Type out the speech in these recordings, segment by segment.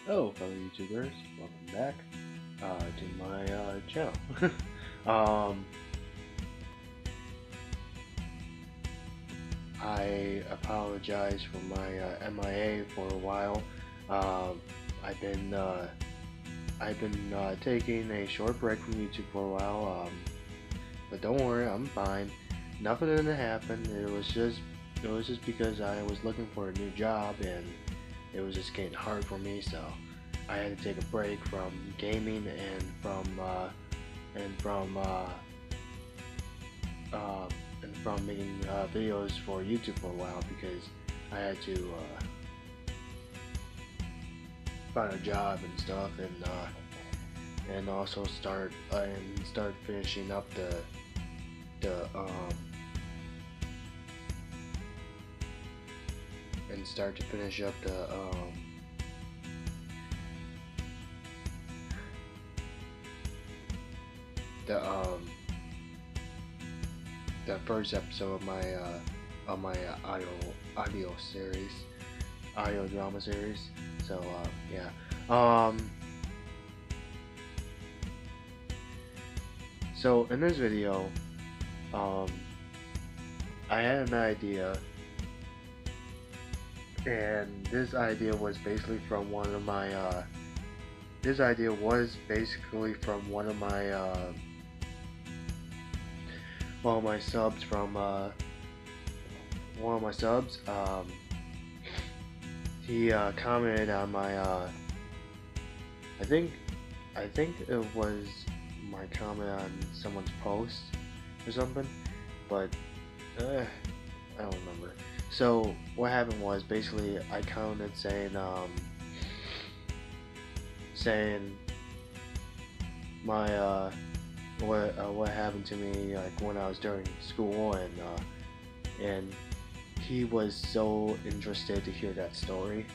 Hello, fellow YouTubers. Welcome back to my channel. um, I apologize for my MIA for a while. Um, I've been taking a short break from YouTube for a while. But don't worry, I'm fine. Nothing didn't happen. It was just because I was looking for a new job and it was just getting hard for me, so I had to take a break from gaming and from making videos for YouTube for a while because I had to find a job and stuff and also start finishing up the and start to finish up the the first episode of my audio series, audio drama series. So yeah. So in this video, I had an idea, and this idea was basically from one of my subs from one of my subs. He commented on my I think it was my comment on someone's post or something, but I don't remember. So what happened was basically I commented saying my what happened to me like when I was during school, and he was so interested to hear that story.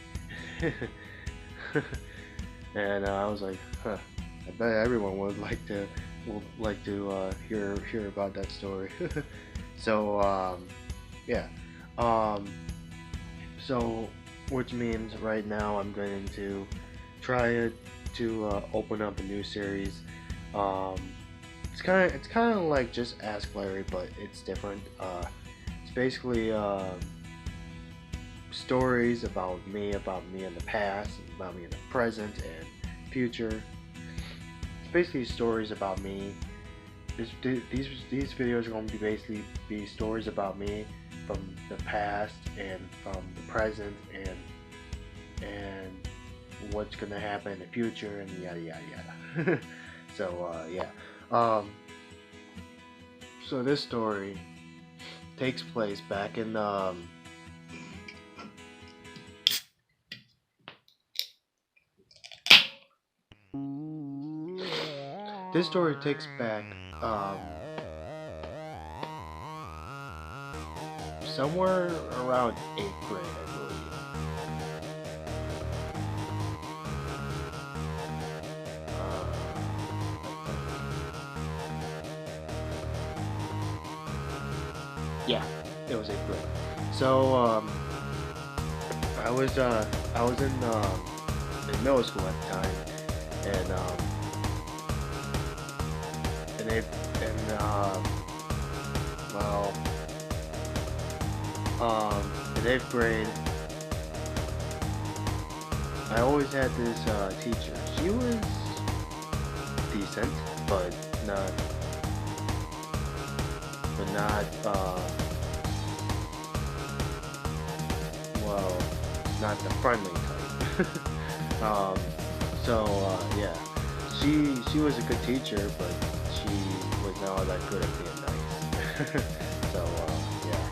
And I was like, huh, I bet everyone would like to hear about that story. So yeah. So which means right now I'm going to try to open up a new series. It's kind of like just Ask Larry, but it's different. It's basically stories about me in the past, about me in the present and future. It's basically stories about me. These videos are going to basically be stories about me from the past and from the present and what's gonna happen in the future and yada yada yada. So yeah. So this story takes place back in this story takes back somewhere around 8th grade, I believe. Yeah, it was 8th grade. So I was in middle school at the time, and well, in 8th grade, I always had this teacher. She was decent, but not well, not the friendly type. So yeah, she was a good teacher, but she was not that good at being nice. So yeah.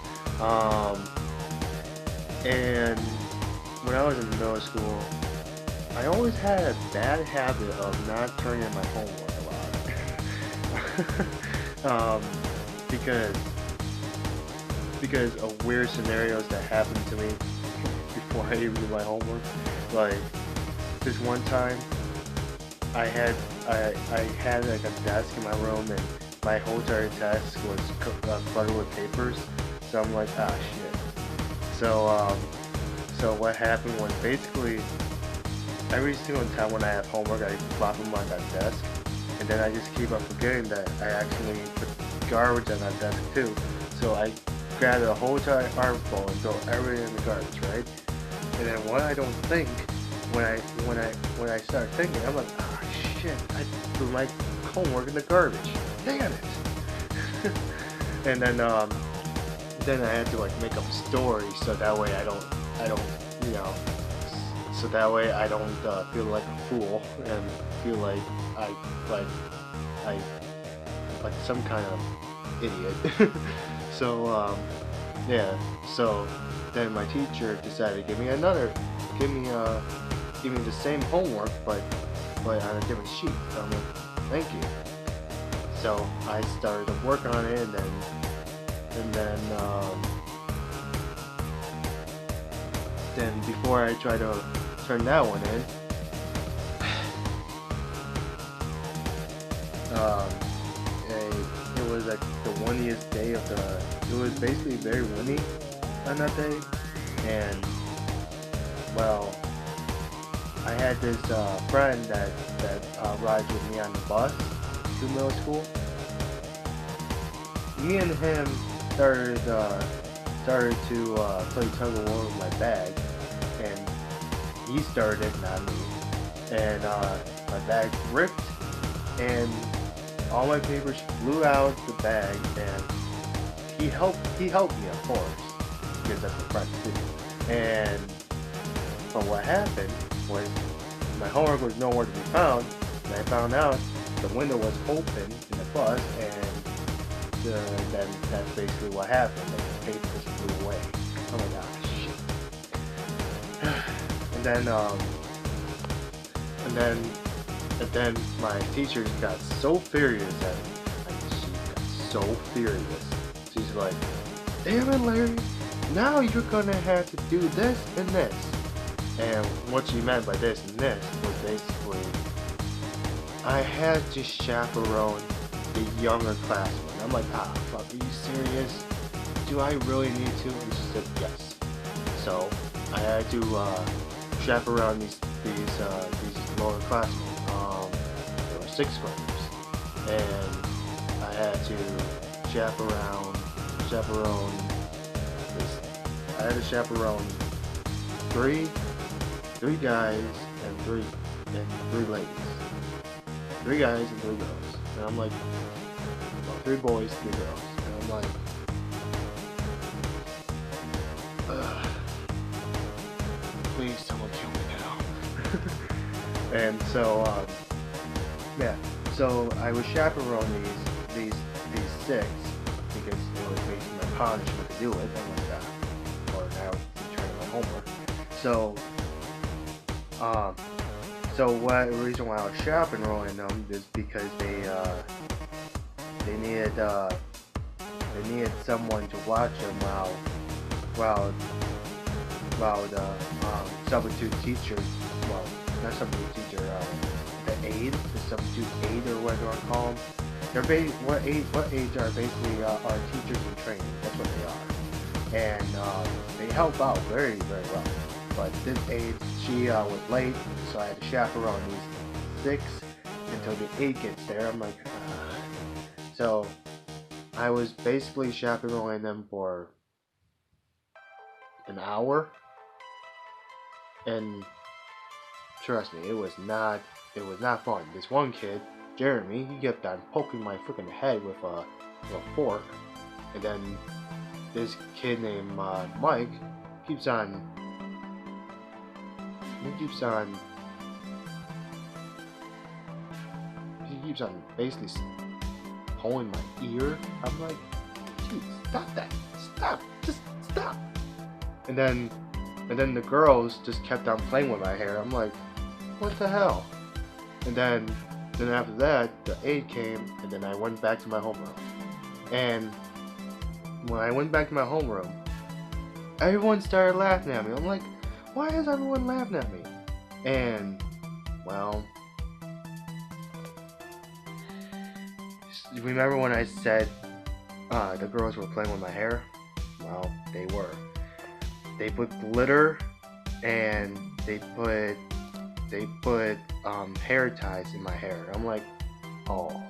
And when I was in middle school, I always had a bad habit of not turning in my homework a lot. Because of weird scenarios that happened to me before I even do my homework. Like this one time, I had like a desk in my room, and my whole entire desk was cluttered with papers. So I'm like, ah shit. So so what happened was basically every single time when I have homework, I plop them on that desk, and then I just keep on forgetting that I actually put garbage on that desk too. So I grab the whole entire armful and throw everything in the garbage, right? And then what I don't think, when I start thinking, I'm like, ah, shit, I threw my homework in the garbage. Damn it! And then I had to like make up a story so that way I don't, you know, so that way I don't feel like a fool and feel like I like I like some kind of idiot. So yeah, so then my teacher decided to give me the same homework but on a different sheet. So I'm like, thank you. So I started to work on it, and then before I try to turn that one in, it was like the windiest day of the. It was basically very windy on that day, and well, I had this friend that rides with me on the bus to middle school. Me and him started to play tug of war with my bag, and he started, not me. And my bag ripped, and all my papers flew out the bag, and he helped me, of course, because that's what friends do. And but what happened was my homework was nowhere to be found, and I found out the window was open in the bus, and then that's basically what happened. The papers flew away. Oh my gosh, shit. And then my teacher got so furious at me. Like, she got so furious. She's like, "Damn it, Larry! Now you're gonna have to do this and this." And what she meant by this and this was basically, I had to chaperone the younger classmen. I'm like, ah, fuck, are you serious? Do I really need to? And she said yes. So I had to chaperone these lower classmen. There were 6th graders, and I had to chaperone this. I had to chaperone three guys and three ladies. 3 guys and 3 girls. And I'm like, well, 3 boys, 3 girls. And I'm like, ugh, please someone kill me now. And so, yeah. So I was chaperoning these 6 because it was basically my punishment to do it. I'm like, or now returning my homework. So, the reason why I was chaperoning them is because they needed someone to watch them while the substitute teacher, well, not substitute teacher, the substitute aide, or what do I call them? They're what aides are basically our teachers in training. That's what they are, and they help out very, very well. But this aide, she was late, so I had to chaperone these 6 until the 8 gets there. I'm like, ugh. So I was basically chaperoning them for an hour, and trust me, it was not fun. This one kid, Jeremy, he kept on poking my freaking head with a fork, and then this kid named Mike keeps on basically pulling my ear. I'm like, geez, stop that. Stop. Just stop. And then the girls just kept on playing with my hair. I'm like, what the hell? And then after that, the aide came, and then I went back to my homeroom. And when I went back to my homeroom, everyone started laughing at me. I'm like, why is everyone laughing at me? And, well, remember when I said the girls were playing with my hair? Well, they were. They put glitter, and they put they put hair ties in my hair. I'm like, oh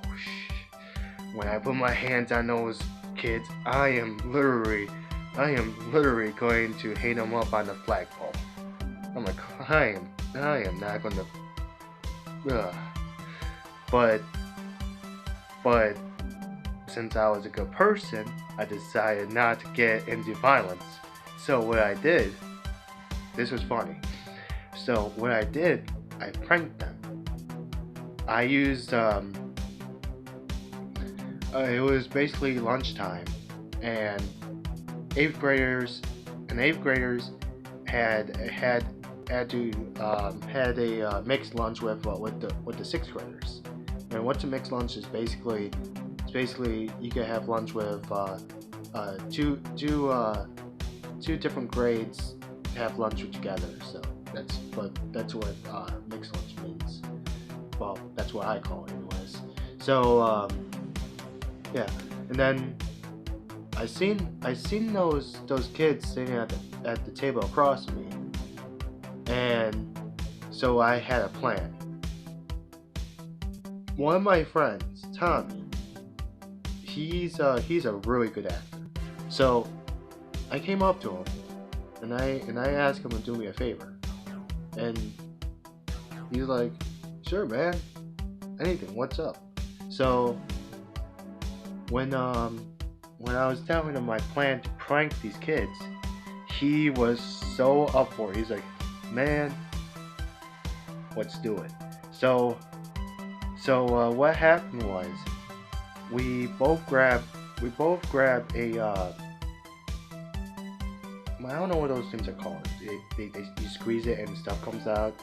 when I put my hands on those kids, I am literally going to hang them up on the flagpole. I'm like, I am not gonna. Ugh. But since I was a good person, I decided not to get into violence. So what I did, this was funny. So what I did, I pranked them. I used it was basically lunchtime, and eighth graders had a mixed lunch with the sixth graders. And what's a mixed lunch is basically you can have lunch with two different grades have lunch together. So that's what mixed lunch means. Well, that's what I call it anyways. So yeah, and then I seen those kids sitting at the table across from me, and so I had a plan. One of my friends, Tommy, he's a really good actor. So I came up to him and I asked him to do me a favor, and he's like, "Sure, man, anything. What's up?" So when I was telling him my plan to prank these kids, he was so up for it. He's like, "Man, let's do it." So what happened was we both grabbed a I don't know what those things are called. You squeeze it and stuff comes out.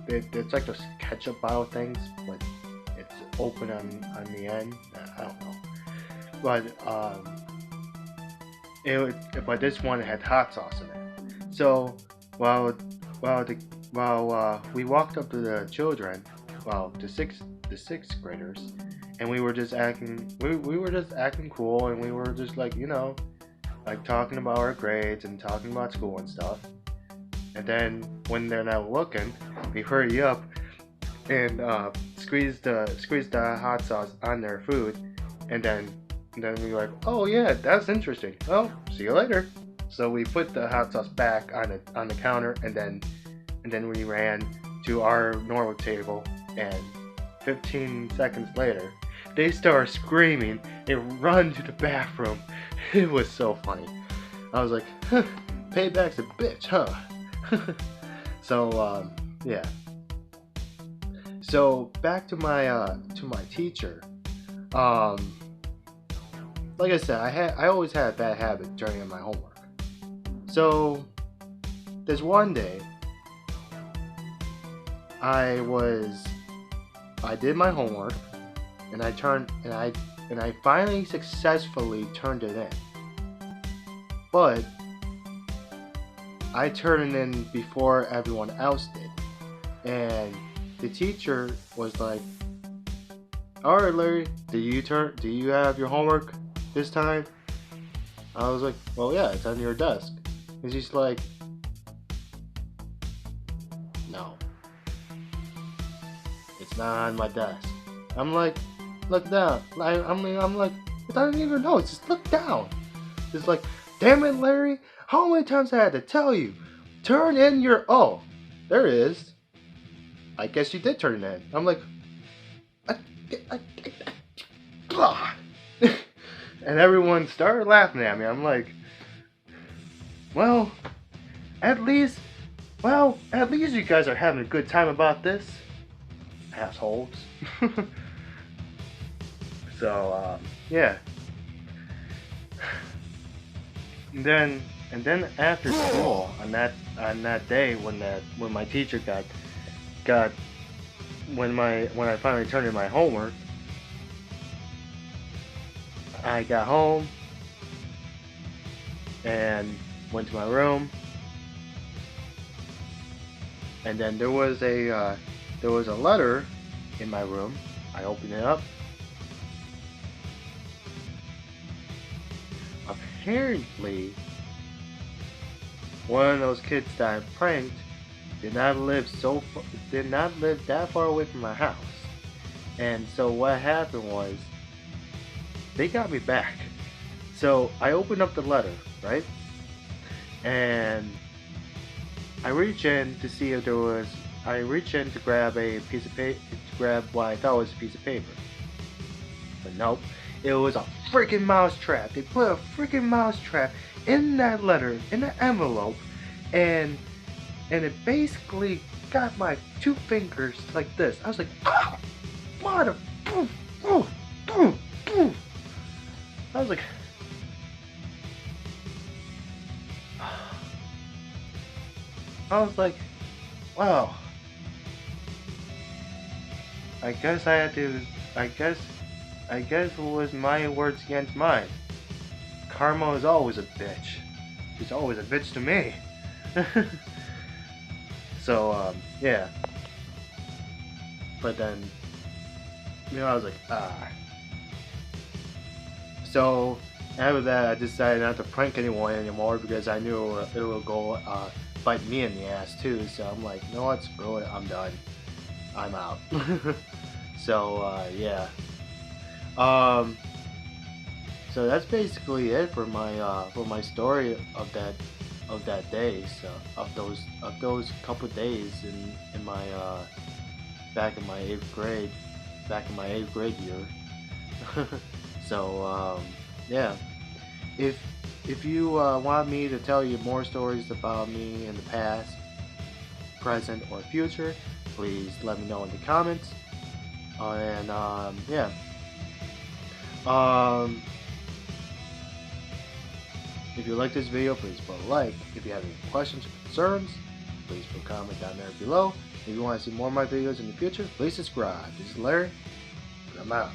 It's like those ketchup bottle things, but it's open on the end. I don't know. But this one had hot sauce in it. So while we walked up to the children, the sixth graders, and we were just acting cool, and we were just like, like talking about our grades and talking about school and stuff. And then when they're not looking, we hurry up and squeeze the hot sauce on their food, and then we were like, "Oh yeah, that's interesting. Oh, see you later." So we put the hot sauce back on the counter, and then we ran to our normal table, and 15 seconds later, they start screaming and run to the bathroom. It was so funny. I was like, "Payback's a bitch, huh?" So yeah. So back to my teacher. Like I said, I always had a bad habit during my homework. So this one day, I did my homework, and I finally successfully turned it in. But I turned it in before everyone else did, and the teacher was like, "All right, Larry, do you have your homework this time?" I was like, "Well, yeah, it's on your desk." And she's like, "No, it's not on my desk." I'm like, "Look down." I'm like, "I don't even know. Just look down." It's like, "Damn it, Larry! How many times I had to tell you? Turn in your there it is. I guess you did turn it in." I'm like, and everyone started laughing at me. I'm like, well, at least you guys are having a good time about this, assholes. So yeah. And then after school, on that day when my teacher when I finally turned in my homework, I got home and went to my room, and then there was a letter in my room. I opened it up. Apparently, one of those kids that I pranked did not live that far away from my house. And so what happened was they got me back. So I opened up the letter, right? And I reach in to see if there was. I reach in to grab a piece of paper, to grab what I thought was a piece of paper. But nope, it was a freaking mouse trap. They put a freaking mouse trap in that letter, in the envelope, and it basically got my two fingers like this. I was like, ah, what a, poof, poof, poof, poof. I was like, wow. I guess I had to. I guess it was my words against mine. Karma is always a bitch. She's always a bitch to me. So yeah. But then, I was like, ah. So after that, I decided not to prank anyone anymore because I knew it would go bite me in the ass too. So I'm like, you know what? Screw it. I'm done. I'm out. So yeah. So that's basically it for my story of that day. So of those couple days in my back in my eighth grade year. So yeah, if you want me to tell you more stories about me in the past, present, or future, please let me know in the comments. And yeah. If you like this video, please put a like. If you have any questions or concerns, please put a comment down there below. If you want to see more of my videos in the future, please subscribe. This is Larry, and I'm out.